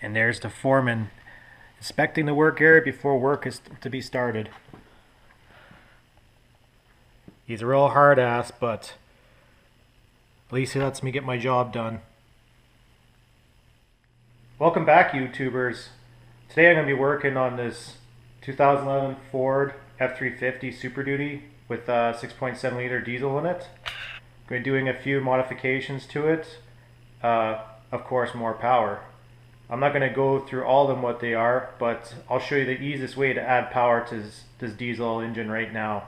And there's the foreman inspecting the work area before work is to be started. He's a real hard ass, but at least he lets me get my job done. Welcome back, YouTubers. Today I'm going to be working on this 2011 Ford F350 Super Duty with a 6.7 liter diesel in it. I'm going to be doing a few modifications to it. Of course, more power. I'm not going to go through all of them what they are, but I'll show you the easiest way to add power to this diesel engine right now.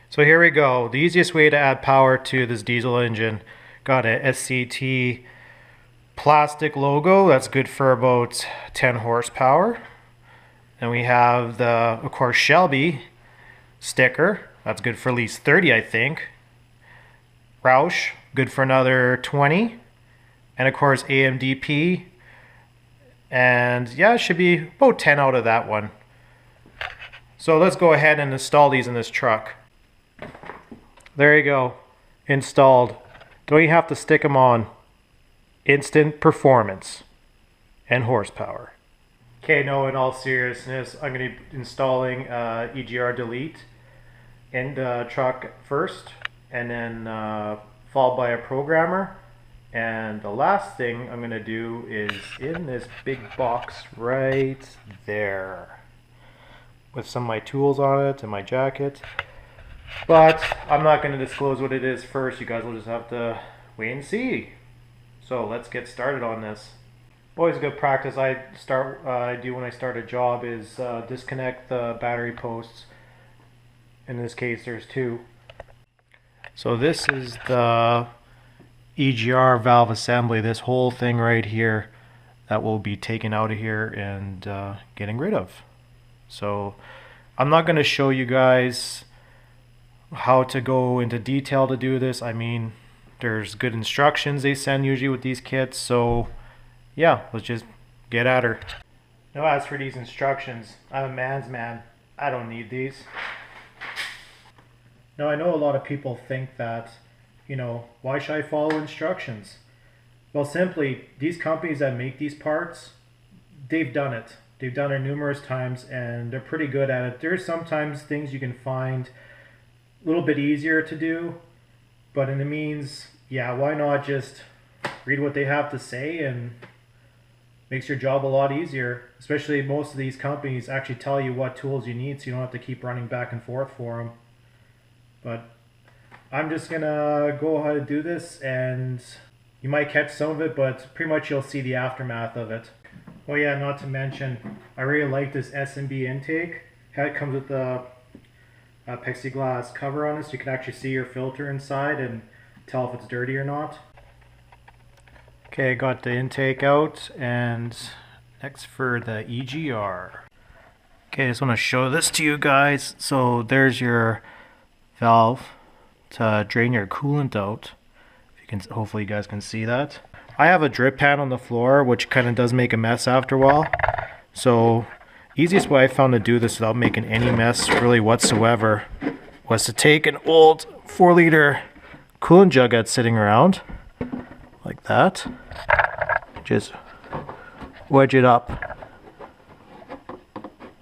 So here we go. The easiest way to add power to this diesel engine. Got a SCT plastic logo. That's good for about 10 horsepower. And we have the, of course, Shelby sticker. That's good for at least 30, I think. Roush, good for another 20. And of course, AMDP. And yeah, it should be about 10 out of that one. So let's go ahead and install these in this truck. There you go, installed. Don't you have to stick them on? Instant performance and horsepower. Okay, no, in all seriousness, I'm going to be installing EGR delete in the truck first, and then followed by a programmer. And the last thing I'm going to do is in this big box right there with some of my tools on it and my jacket. But I'm not going to disclose what it is first. You guys will just have to wait and see. So let's get started on this. Always a good practice I do when I start a job is disconnect the battery posts. In this case there's two. So this is the EGR valve assembly, this whole thing right here that will be taken out of here and getting rid of. So I'm not going to show you guys how to go into detail to do this. I mean, there's good instructions they send usually with these kits, so yeah, let's just get at her. Now as for these instructions, I'm a man's man. I don't need these. Now I know a lot of people think that, you know, why should I follow instructions? Well, simply, these companies that make these parts, they've done it. They've done it numerous times and they're pretty good at it. There's sometimes things you can find a little bit easier to do, but in the means, yeah, why not just read what they have to say, and makes your job a lot easier. Especially most of these companies actually tell you what tools you need, so you don't have to keep running back and forth for them. But I'm just gonna go ahead and do this, and you might catch some of it, but pretty much you'll see the aftermath of it. Oh yeah, not to mention, I really like this SMB intake. It comes with a plexiglass cover on it, so you can actually see your filter inside and tell if it's dirty or not. Okay, I got the intake out, and next for the EGR. Okay, I just want to show this to you guys. So there's your valve to drain your coolant out. If you can, hopefully you guys can see that. I have a drip pan on the floor, which kind of does make a mess after a while. So easiest way I found to do this without making any mess really whatsoever was to take an old 4-liter coolant jug that's sitting around like that. Just wedge it up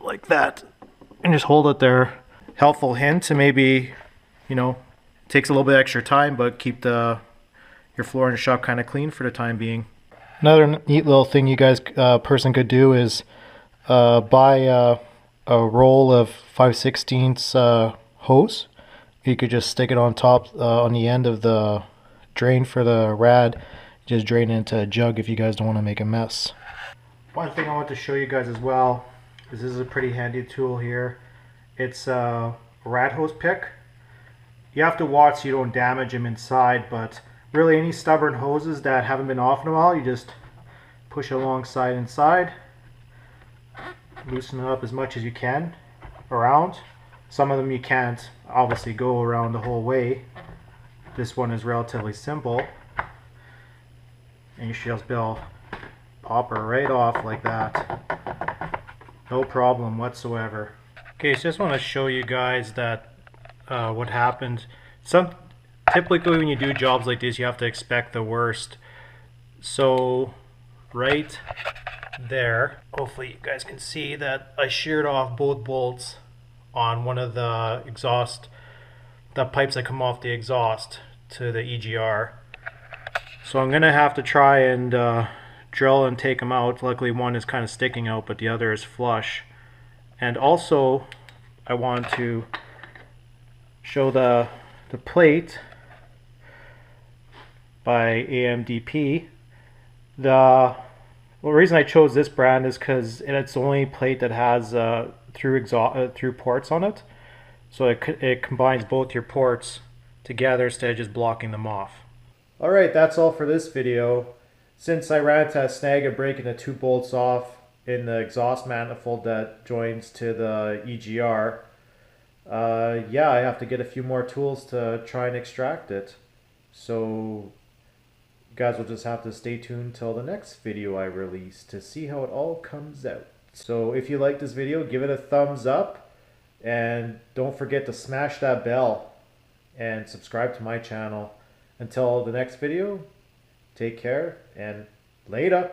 like that and just hold it there. Helpful hint to maybe, you know, takes a little bit extra time, but keep your floor in the shop kind of clean for the time being. Another neat little thing you guys person could do is buy a roll of 5/16 hose. You could just stick it on top on the end of the drain for the rad. Just drain it into a jug if you guys don't want to make a mess. One thing I want to show you guys as well is this is a pretty handy tool here. It's a rad hose pick. You have to watch so you don't damage them inside, but really any stubborn hoses that haven't been off in a while, you just push alongside inside, loosen it up as much as you can around. Some of them you can't obviously go around the whole way. This one is relatively simple, and you should just be able to pop her right off like that. No problem whatsoever. Okay, so just want to show you guys that what happened. Typically when you do jobs like this, you have to expect the worst. So right there. Hopefully you guys can see that I sheared off both bolts on one of the pipes that come off the exhaust to the EGR. So I'm gonna have to try and drill and take them out. Luckily one is kind of sticking out, but the other is flush. And also I want to show the plate by AMDP. The reason I chose this brand is because it's the only plate that has through ports on it, so it combines both your ports together instead of just blocking them off. Alright, that's all for this video. Since I ran into a snag of breaking the 2 bolts off in the exhaust manifold that joins to the EGR, yeah, I have to get a few more tools to try and extract it. So you guys will just have to stay tuned till the next video I release to see how it all comes out. So if you like this video, give it a thumbs up, and don't forget to smash that bell and subscribe to my channel. Until the next video, take care and later.